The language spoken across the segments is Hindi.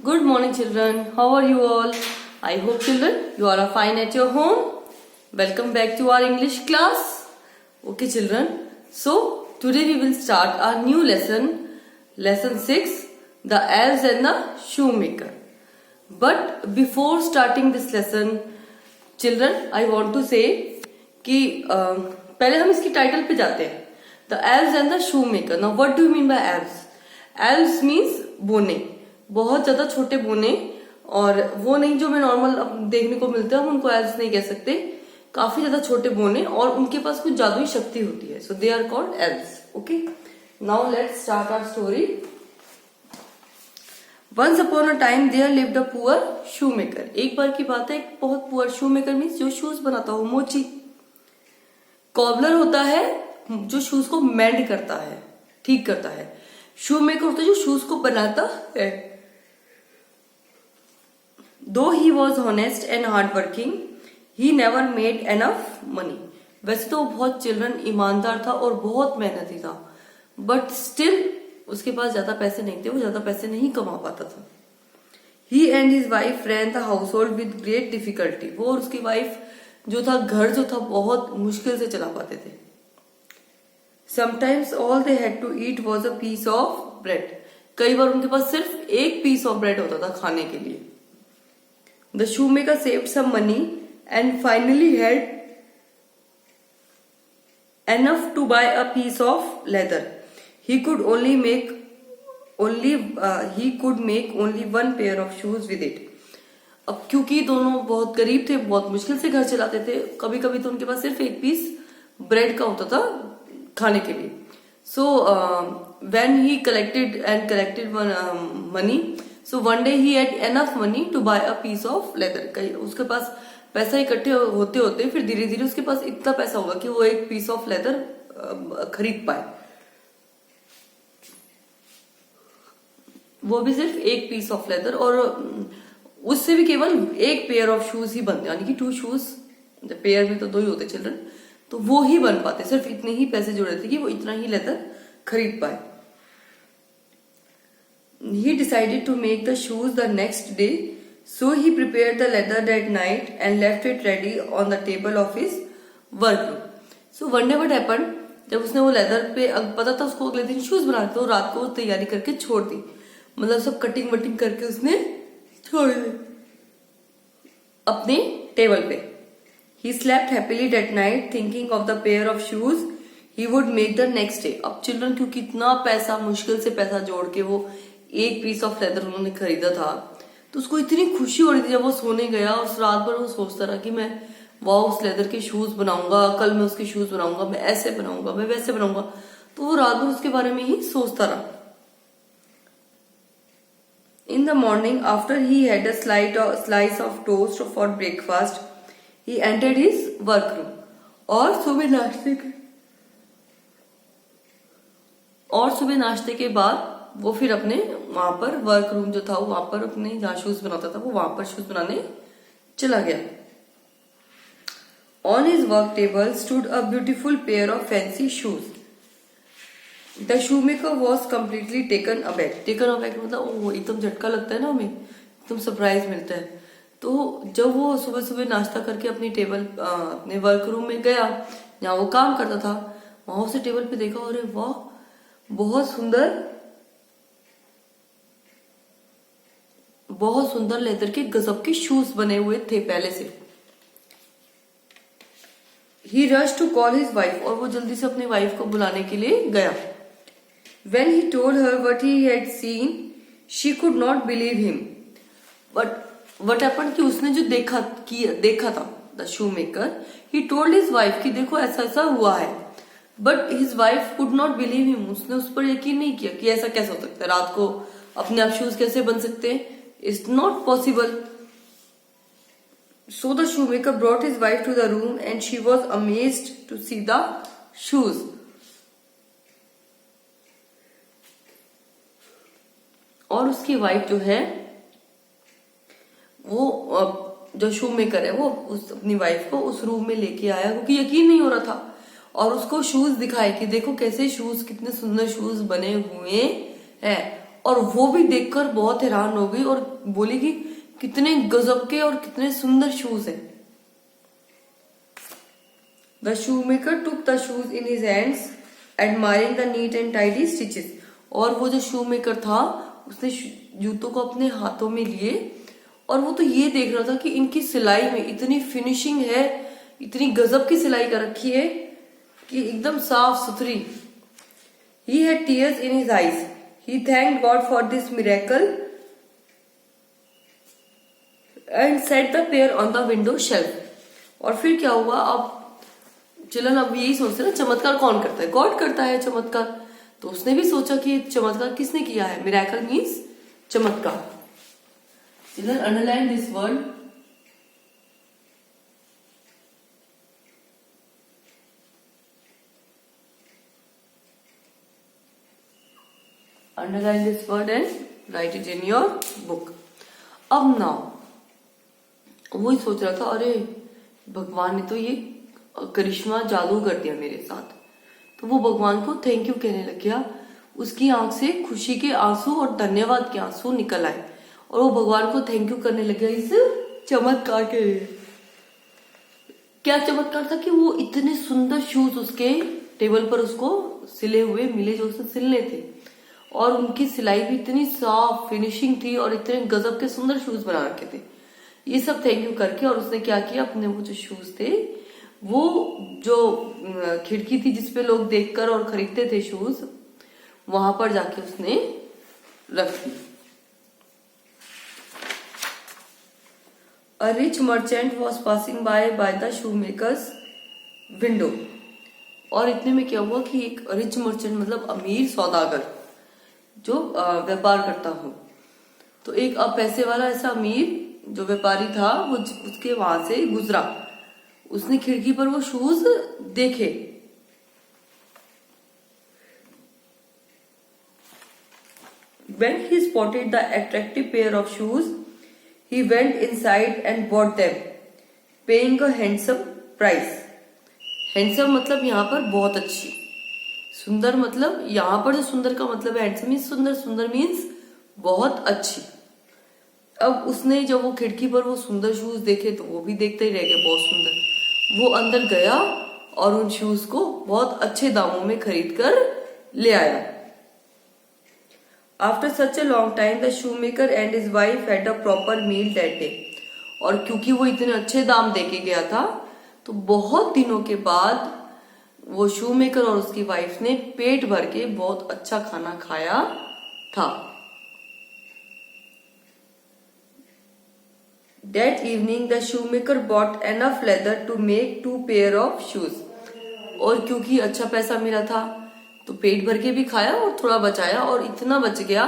Good morning, children. How are you all? I hope, children, you are fine at your home. Welcome back to our English class. Okay, children. So, today we will start our new lesson, lesson 6, the elves and the shoemaker. But before starting this lesson, children, I want to say कि पहले हम इसकी टाइटल पे जाते हैं. The elves and the shoemaker. Now, what do you mean by elves? Elves means बोने, बहुत ज्यादा छोटे बोने, और वो नहीं जो मैं नॉर्मल देखने को मिलते हैं, हम उनको एल्व्स नहीं कह सकते. काफी ज्यादा छोटे बोने और उनके पास कुछ जादुई शक्ति होती है. So they are called elves. Okay, now let's start our story. Once upon a time there lived a poor shoemaker. एक बार की बात है, एक बहुत पुअर शूमेकर मीन्स जो शूज बनाता हो, मोची. कॉबलर होता है जो शूज को मेंड करता है, ठीक करता है. शूमेकर होता है जो शूज को बनाता है. Though he was honest and hardworking, he never made enough money. वैसे तो वो बहुत चिल्ड्रन ईमानदार था और बहुत मेहनती था, बट स्टिल उसके पास ज्यादा पैसे नहीं थे, वो ज्यादा पैसे नहीं कमा पाता था. He and his wife ran the household with great difficulty. वो और उसकी वाइफ जो था, घर जो था, बहुत मुश्किल से चला पाते थे. Sometimes all they had to eat was a piece of bread. कई बार उनके पास सिर्फ एक पीस ऑफ ब्रेड होता था खाने के लिए. The shoemaker saved some money and finally had enough to buy a piece of leather. He could make only one pair of shoes with it. अब क्योंकि दोनों बहुत गरीब थे, बहुत मुश्किल से घर चलाते थे, कभी कभी तो उनके पास सिर्फ एक पीस ब्रेड का होता था खाने के लिए. So when he collected money, so one day he had enough money to buy a piece of leather. उसके पास पैसा इकट्ठे होते होते फिर धीरे धीरे उसके पास इतना पैसा होगा कि वो एक पीस ऑफ लेदर खरीद पाए. वो भी सिर्फ एक पीस ऑफ लेदर, और उससे भी केवल एक पेयर ऑफ शूज ही बनते, यानी कि 2 शूज. पेयर में तो 2 ही होते चिल्ड्रन, तो वो ही बन पाते. सिर्फ इतने ही पैसे जुड़े थे कि वो इतना ही लेदर खरीद पाए. He decided to make the shoes the next day, so he prepared the leather that night and left it ready on the table of his workroom. So one day what happened, जब उसने वो लेदर पे, पता था उसको अगले दिन शूज बनाने, तो रात को तैयारी करके छोड़ दी. मतलब सब कटिंग वटिंग करके उसने छोड़ दी अपने टेबल पे. He slept happily that night thinking of the pair of shoes he would make the next day. अब चिल्ड्रन क्योंकि इतना पैसा, मुश्किल से पैसा जोड़ के वो एक पीस ऑफ लेदर उन्होंने खरीदा था, तो उसको इतनी खुशी हो रही थी. जब वो सोने गया, उस रात भर वो सोचता रहा कि मैं उस लेदर के शूज बनाऊंगा, कल मैं उसके शूज बनाऊंगा, मैं ऐसे बनाऊंगा, मैं वैसे बनाऊंगा. तो वो रात भर उसके बारे में ही सोचता रहा. In the morning after he had a slice of toast for breakfast, he entered his workroom. और सुबह नाश्ते के बाद वो फिर अपने वहां पर वर्क रूम जो था, वहां पर अपने जहां शूज बनाता था, वो वहां पर शूज बनाने चला गया. On his work table stood a beautiful pair of fancy shoes. The shoemaker was completely taken aback. मतलब एकदम झटका लगता है ना, हमें एकदम सरप्राइज मिलता है. तो जब वो सुबह सुबह नाश्ता करके अपनी टेबल अपने वर्क रूम में गया जहां वो काम करता था, वहां उसे टेबल पे देखा, अरे वाह, बहुत सुंदर लेदर के गजब के शूज बने हुए थे पहले से. He rushed to call his wife. और वो जल्दी से अपनी वाइफ को बुलाने के लिए गया. When he told her what he had seen, she could not believe him. But what happened कि उसने जो देखा था, the shoemaker, he told his wife कि देखो ऐसा ऐसा हुआ है. But his wife could not believe him. उसने उस पर यकीन नहीं किया कि ऐसा कैसे हो सकता है, रात को अपने आप शूज कैसे बन सकते हैं. It's not possible. So the shoemaker brought his wife to the room and she was amazed to see the shoes. और उसकी वाइफ जो है, वो जो शूमेकर है, वो अपनी वाइफ को उस रूम में लेके आया, क्योंकि यकीन नहीं हो रहा था, और उसको शूज दिखाए कि देखो कैसे शूज, कितने सुंदर शूज बने हुए हैं. और वो भी देखकर बहुत हैरान हो गई और बोली कि कितने गजब के और कितने सुंदर शूज हैं। The shoemaker took the shoes in his hands admiring the neat and tidy stitches. और वो जो शू मेकर था उसने जूतों को अपने हाथों में लिए और वो तो ये देख रहा था कि इनकी सिलाई में इतनी फिनिशिंग है, इतनी गजब की सिलाई कर रखी है कि एकदम साफ सुथरी। He had tears in his eyes. He thanked God for this miracle and set the pair on the window shelf. और फिर क्या हुआ, अब चिल्ड्रन अब यही सोचते ना चमत्कार कौन करता है, गॉड करता है चमत्कार। तो उसने भी सोचा कि चमत्कार किसने किया है, मिरेकल मीन्स चमत्कार। Children underline this word. Underline this word and write it in your book. अब नाउ वही सोच रहा था, अरे भगवान ने तो ये करिश्मा जादू कर दिया मेरे साथ। तो वो भगवान को थैंक यू कहने लग गया। उसकी आंख से खुशी के आंसू और धन्यवाद के आंसू निकल आए और वो भगवान को थैंक यू करने लग गया इस चमत्कार के लिए। क्या चमत्कार था कि वो इतने सुंदर शूज उसके टेबल पर उसको सिले हुए मिले जो उसने सिलने थे और उनकी सिलाई भी इतनी साफ फिनिशिंग थी और इतने गजब के सुंदर शूज बना रखे थे। ये सब थैंक यू करके और उसने क्या किया, अपने वो जो शूज थे वो जो खिड़की थी जिसपे लोग देखकर और खरीदते थे शूज, वहां पर जाके उसने रख दी। A rich merchant was passing by the shoemaker's window। और इतने में क्या हुआ कि एक रिच मर्चेंट मतलब अमीर सौदागर जो व्यापार करता हो, तो एक पैसे वाला ऐसा अमीर जो व्यापारी था वो उसके वहां से गुजरा। उसने खिड़की पर वो शूज देखे। When he spotted the attractive pair of shoes, he went inside and bought them, paying a handsome price। Handsome मतलब यहाँ पर बहुत अच्छी, सुंदर मतलब यहाँ पर जो सुंदर का मतलब है हैंडसम मीन्स सुंदर, सुंदर मीन्स बहुत अच्छी। अब उसने जब वो खिड़की पर वो सुंदर शूज देखे तो वो भी देखते ही रह गए, बहुत सुंदर। वो अंदर गया और उन शूज को बहुत अच्छे दामों में खरीद कर ले आया। After such a long time the shoemaker and his wife had a proper meal that day. और क्योंकि वो इतने अच्छे दाम देके गया था तो बहुत दिनों के बाद वो शूमेकर और उसकी वाइफ ने पेट भर के बहुत अच्छा खाना खाया था। That evening the shoemaker bought enough leather to make 2 pair of shoes। और क्योंकि अच्छा पैसा मिला था तो पेट भर के भी खाया और थोड़ा बचाया और इतना बच गया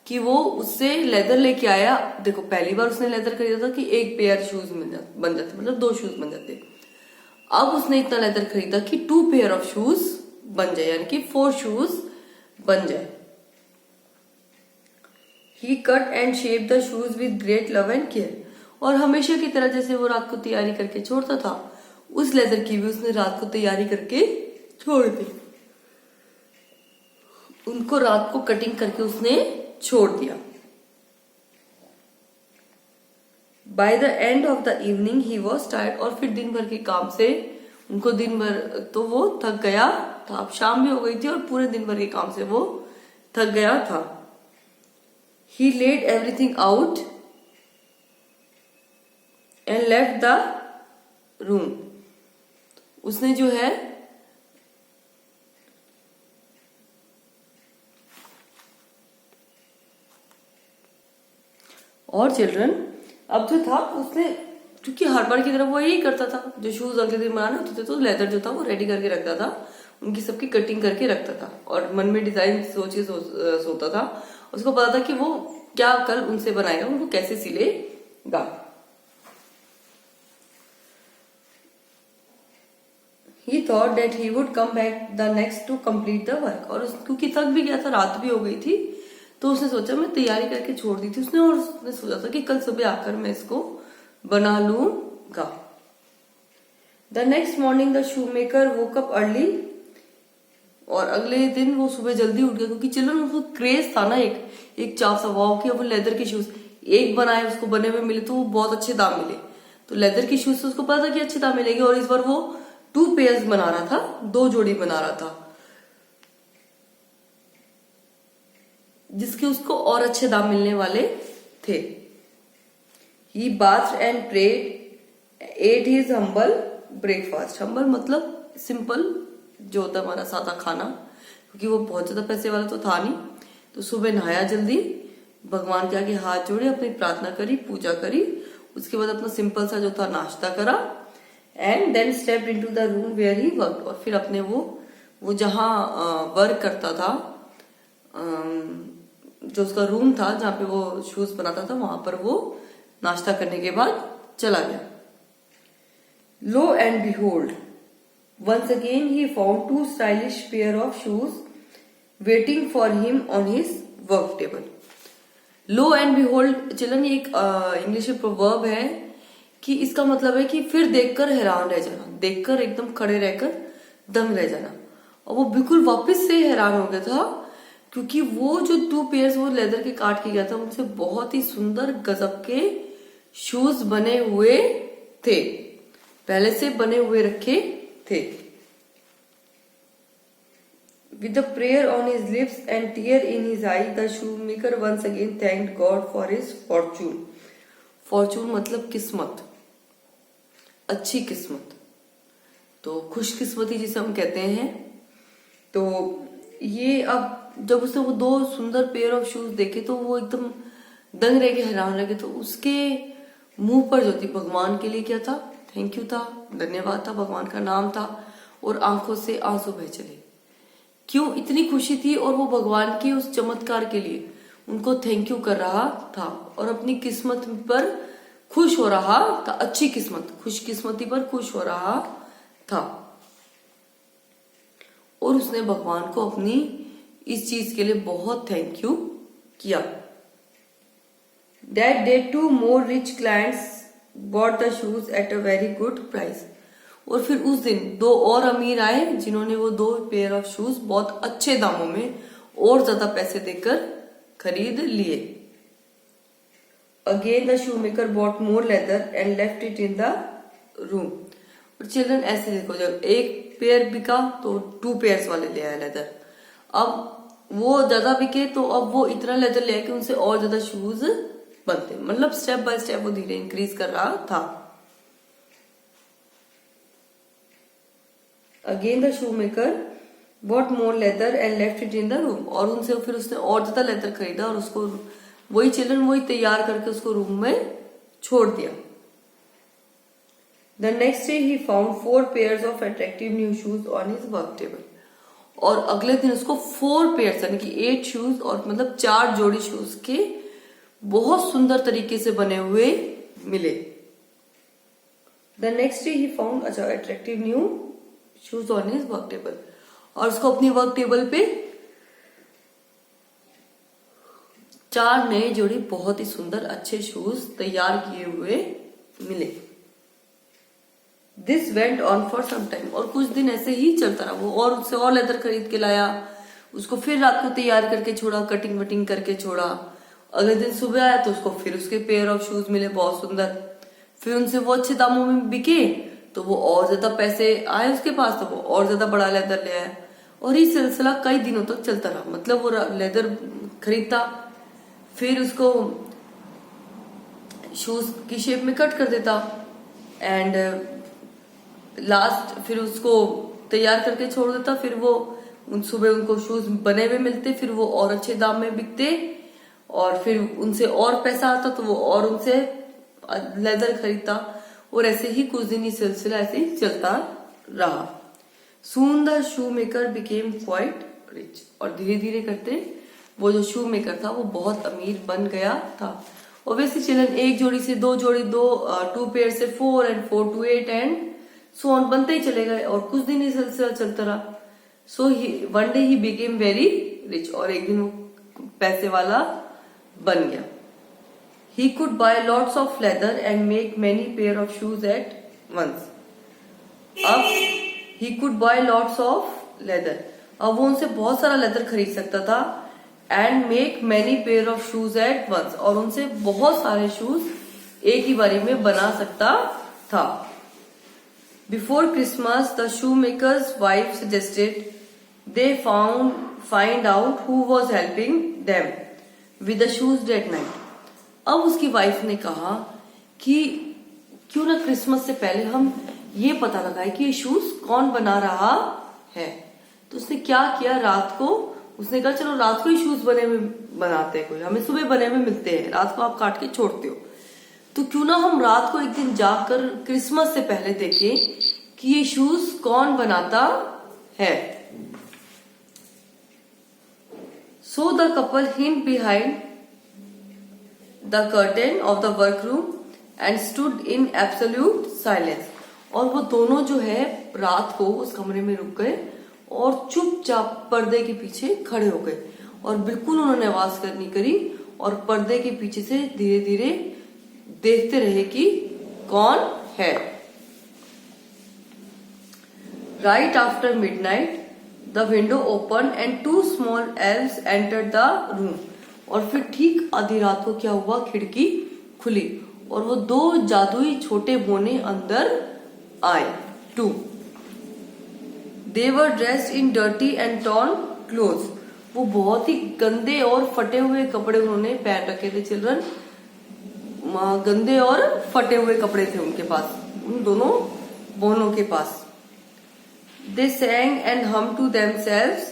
कि वो उससे लेदर लेके आया। देखो पहली बार उसने लेदर खरीदा था कि एक पेयर शूज बन जाते, मतलब 2 शूज बन जाते। अब उसने इतना लेदर खरीदा कि 2 पेयर ऑफ शूज बन जाए, यानी कि 4 शूज बन जाए। He cut and shaped the shoes with great love and care। और हमेशा की तरह जैसे वो रात को तैयारी करके छोड़ता था, उस लेदर की भी उसने रात को तैयारी करके छोड़ दी। उनको रात को कटिंग करके उसने छोड़ दिया। By the end of the evening he was tired. और फिर दिन भर के काम से उनको दिन भर तो वो थक गया था। अब शाम भी हो गई थी और पूरे दिन भर के काम से वो थक गया था। He laid everything out and left the room. उसने जो है और चिल्ड्रन अब जो था उसने, क्योंकि हर बार की तरह वो यही करता था, जो शूज अगले दिन बनाने होते थे तो लेदर जो था वो रेडी करके रखता था, उनकी सबकी कटिंग करके रखता था और मन में डिजाइन सोच के सोता था। उसको पता था कि वो क्या कल उनसे बनाएगा, उनको कैसे सिलेगा। He thought that he would come back the next to complete the work। और क्योंकि थक भी गया था, रात भी हो गई थी, तो उसने सोचा मैं तैयारी करके छोड़ दी थी उसने, और उसने सोचा था कि कल सुबह आकर मैं इसको बना लूंगा। The next morning the shoemaker woke up early और अगले दिन वो सुबह जल्दी उठ गया, क्योंकि चिल्ड्रन उसको क्रेज था ना, एक चाव सा वाव कि अब लेदर के शूज एक बनाए, उसको बने हुए मिले तो वो बहुत अच्छे दाम मिले, तो लेदर के शूज से उसको पता था कि अच्छे दाम मिलेंगे। और इस बार वो 2 पेयर्स बना रहा था, 2 जोड़ी बना रहा था, जिसके उसको और अच्छे दाम मिलने वाले थे। ही bathed and prayed, ate his humble breakfast। humble मतलब सिंपल, जो होता है हमारा सादा खाना, क्योंकि वो बहुत ज्यादा पैसे वाला तो था नहीं। तो सुबह नहाया जल्दी, भगवान के आगे हाथ जोड़े, अपनी प्रार्थना करी, पूजा करी, उसके बाद अपना सिंपल सा जो था नाश्ता करा, and then stepped into the room where he worked. और फिर अपने वो जहां वर्क करता था, जो उसका रूम था जहां पे वो शूज बनाता था, वहां पर वो नाश्ता करने के बाद चला गया। Lo and behold, once again he found 2 stylish pair of shoes waiting for him on his work table। Low and behold children, ये एक इंग्लिश प्रोवर्ब है कि इसका मतलब है कि फिर देखकर हैरान रह जाना, देखकर एकदम खड़े रहकर दंग रह जाना। और वो बिल्कुल वापस से हैरान हो गया था, क्योंकि वो जो 2 पेयर्स वो लेदर के काट के गया था, उनसे बहुत ही सुंदर गजब के शूज बने हुए थे, पहले से बने हुए रखे थे। With a prayer on his lips and tear in his eye, the shoemaker once again thanked God for his fortune। Fortune मतलब किस्मत, अच्छी किस्मत, तो खुशकिस्मती जिसे हम कहते हैं। तो ये अब जब उसने वो 2 सुंदर पेयर ऑफ शूज देखे तो वो एकदम दंग रह के हैरान रह गए। तो उसके मुंह पर जो थी भगवान के लिए क्या था, थैंक यू था, धन्यवाद था, भगवान का नाम था, और आंखों से आंसू बह चले। क्यों, इतनी खुशी थी, और वो भगवान के उस चमत्कार के लिए उनको थैंक यू कर रहा था, और अपनी किस्मत पर खुश हो रहा था, अच्छी किस्मत, खुशकिस्मती पर खुश हो रहा था। और उसने भगवान को अपनी इस चीज के लिए बहुत थैंक यू किया। That day 2 more rich clients bought the shoes at a very good price। और फिर उस दिन 2 और अमीर आए, जिन्होंने वो 2 पेयर ऑफ शूज बहुत अच्छे दामों में और ज्यादा पैसे देकर खरीद लिए। Again the shoemaker bought more leather and left it in the room। और चिल्ड्रन ऐसे देखो, जब एक पेयर बिका तो 2 पेयर्स वाले ले आए लेदर, अब वो ज्यादा बिके तो अब वो इतना लेदर ले आए कि उनसे और ज्यादा शूज बनते, मतलब स्टेप बाय स्टेप वो धीरे इंक्रीज कर रहा था। Again the shoemaker bot more leather and left it in the room. और उनसे फिर उसने और ज्यादा लेदर खरीदा और उसको वही चिल्ड्रन वही तैयार करके उसको रूम में छोड़ दिया। The next day he found 4 pairs of attractive new shoes on his work table. और अगले दिन उसको 4 पेयर्स यानी कि 8 शूज, और मतलब 4 जोड़ी शूज के बहुत सुंदर तरीके से बने हुए मिले। The next day he found attractive new shoes on his work table. और उसको अपनी वर्क टेबल पे 4 नए जोड़ी बहुत ही सुंदर अच्छे शूज तैयार किए हुए मिले। This went on for some time. और कुछ दिन ऐसे ही चलता रहा, वो और उससे और लेदर खरीद के लाया, उसको फिर रात को तैयार करके छोड़ा, कटिंग वटिंग करके छोड़ा। अगले दिन सुबह आया तो उसको फिर उसके पेयर ऑफ शूज मिले बहुत सुंदर, फिर उनसे वो अच्छे दामों में बिके तो वो और ज्यादा पैसे आए उसके पास, तो वो और ज्यादा बड़ा लेदर ले आया। और ये सिलसिला कई दिनों तक चलता रहा। मतलब वो लेदर खरीदता, फिर उसको शूज की शेप में कट कर देता, एंड लास्ट फिर उसको तैयार करके छोड़ देता। फिर वो सुबह उनको शूज बने हुए मिलते, फिर वो और अच्छे दाम में बिकते, और फिर उनसे और पैसा आता तो वो और उनसे लेदर खरीदता। और ऐसे ही कुछ दिन ये सिलसिला ऐसे ही चलता रहा। Soon the shoe maker became quite rich. और धीरे धीरे करते वो जो शू मेकर था वो बहुत अमीर बन गया था। ऑब्वियसली चिल्ड्रन, एक जोड़ी से 2 जोड़ी, 2 पेयर से 4 and 4 to 8 and so on बनते ही चले गए। और कुछ दिन ये सिलसिला चलता रहा। So one day he became very rich. और एक दिन वो पैसे वाला बन गया। He could buy lots of leather and make many pair of shoes at once। अब he could buy lots of leather। अब वो उनसे बहुत सारा लेदर खरीद सकता था and make many pair of shoes at once, और उनसे बहुत सारे शूज एक ही बारी में बना सकता था। Before Christmas the shoe makers wife suggested they find out who was helping them with the shoes that night. अब उसकी वाइफ ने कहा कि क्यों ना क्रिसमस से पहले हम ये पता लगाए कि ये शूज कौन बना रहा है। तो उसने क्या किया, रात को उसने कहा चलो रात को ही शूज बने हुए बनाते हैं, कोई हमें सुबह बने हुए मिलते हैं, रात को आप काट के छोड़ते हो, तो क्यों ना हम रात को एक दिन जाकर क्रिसमस से पहले देखें कि ये शूज कौन बनाता है। So the couple hid behind the curtain of the workroom and stood in absolute silence. और वो दोनों जो है रात को उस कमरे में रुक गए और चुपचाप पर्दे के पीछे खड़े हो गए और बिल्कुल उन्होंने आवाज नहीं करी और पर्दे के पीछे से धीरे धीरे देखते रहे कि कौन है। Right after midnight the window open and 2 small elves entered the room. और फिर ठीक आधी रात को क्या हुआ, खिड़की खुली और वो 2 जादुई छोटे बोने अंदर आए। 2 They were dressed in dirty and torn clothes. वो बहुत ही गंदे और फटे हुए कपड़े उन्होंने पहन रखे थे। चिल्ड्रन, गंदे और फटे हुए कपड़े थे उनके पास, उन दोनों बोनों के पास। They sang and hummed to themselves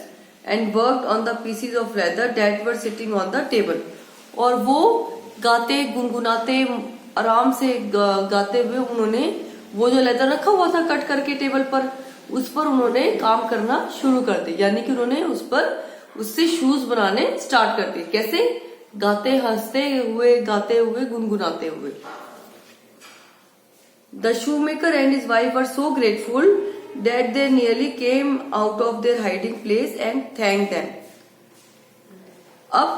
and worked on the pieces of leather that were sitting on the table. और वो गाते गुनगुनाते आराम से गाते हुए उन्होंने वो जो लेदर रखा हुआ था कट करके टेबल पर, उस पर उन्होंने काम करना शुरू कर दिया। यानी कि उन्होंने उससे शूज बनाने स्टार्ट कर दिए। कैसे? गाते हंसते हुए, गाते हुए, गुनगुनाते हुए। The shoemaker and his wife are so grateful that they nearly came out of their hiding place and thank them. अब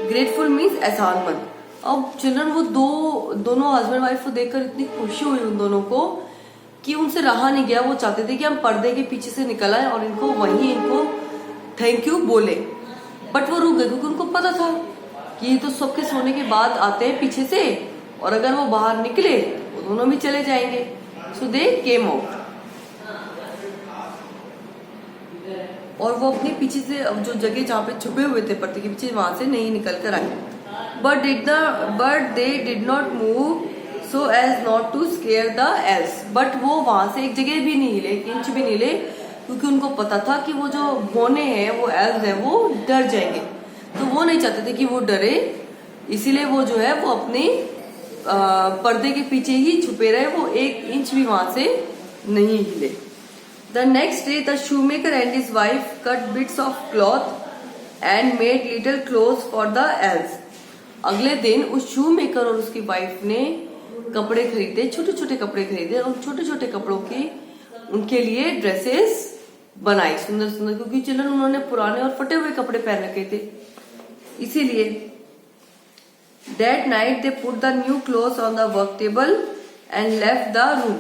ग्रेटफुल मीन्स एहसानमंद। अब चिल्ड्रन वो दोनों हस्बैंड वाइफ को देखकर इतनी खुशी हुई उन दोनों को कि उनसे रहा नहीं गया। वो चाहते थे कि हम पर्दे के पीछे से निकल आए और इनको थैंक यू बोले, बट वो रुक गए क्योंकि उनको पता था कि ये तो सबके सोने के बाद आते हैं पीछे से, और अगर वो बाहर निकले तो दोनों भी चले जाएंगे। सो दे केम आउट, और वो अपने पीछे से जो जगह जहाँ पे छुपे हुए थे पर्दे के पीछे, वहां से नहीं निकल कर आए। But they did not move so as not to scare the elves. But वो वहां से एक जगह भी नहीं हिले, 1 इंच भी नहीं हिले, क्योंकि उनको पता था कि वो जो बोने हैं, वो एल्स हैं, वो डर जाएंगे। तो वो नहीं चाहते थे कि वो डरे, इसीलिए वो जो है वो अपने पर्दे के पीछे ही छुपे रहे। वो 1 इंच भी वहां से नहीं हिले। The next day the shoemaker and his wife cut bits of cloth and made little clothes for the L's. अगले दिन उस शू मेकर और उसकी वाइफ ने कपड़े खरीदे, छोटे छोटे कपड़े खरीदे और छोटे छोटे कपड़ों की उनके लिए ड्रेसेस बनाई, सुंदर सुंदर, क्योंकि चिल्ड्रन उन्होंने पुराने और फटे हुए कपड़े पहन रखे थे, इसीलिए। That night they put the new clothes on the work table and left the room.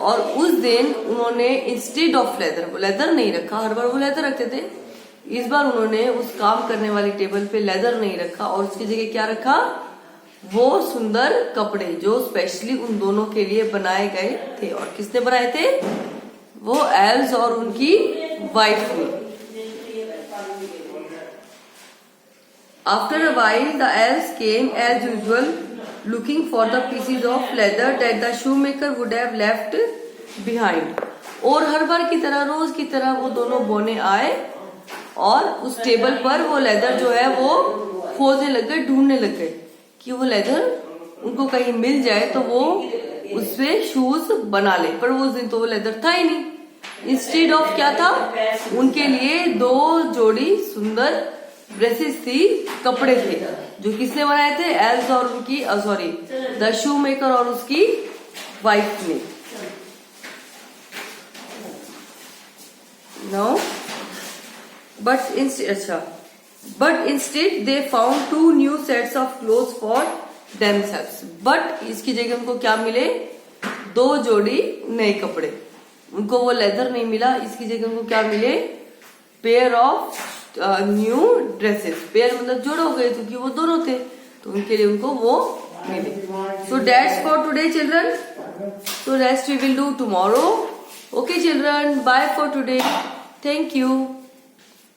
और उस दिन उन्होंने इंस्टेड ऑफ लेदर नहीं रखा, हर बार वो लेदर रखते थे, इस बार उन्होंने उस काम करने वाली टेबल पे लेदर नहीं रखा और उसकी जगह क्या रखा, वो सुंदर कपड़े जो स्पेशली उन दोनों के लिए बनाए गए थे। और किसने बनाए थे? वो एल्स और उनकी वाइफ ने। After a while the elves came as usual looking for the pieces of leather that the shoemaker would have left behind. और हर बार की तरह, रोज की तरह वो दोनों बोने आए और उस टेबल पर वो लेदर जो है वो खोजने लग गए, ढूंढने लग गए कि वो लेदर उनको कहीं मिल जाए तो वो उससे शूज बना ले। पर उस दिन तो वो लेदर था ही नहीं। इंस्टेड ऑफ क्या था, उनके लिए 2 जोड़ी सुंदर ड्रेसेस थी, कपड़े थे, जो किसने बनाए थे? एल्स और उनकी द शू मेकर और उसकी वाइफ ने। No but instead they found 2 new sets of clothes for themselves. But इसकी जगह उनको क्या मिले? 2 जोड़ी नए कपड़े। उनको वो लेदर नहीं मिला, इसकी जगह उनको क्या मिले? Pair of new dresses. Pair मतलब जोड़ हो गए क्योंकि वो दोनों थे, तो उनके लिए उनको वो मिले। So that's for today children, so rest we will do tomorrow. Okay children, bye for today. Thank you.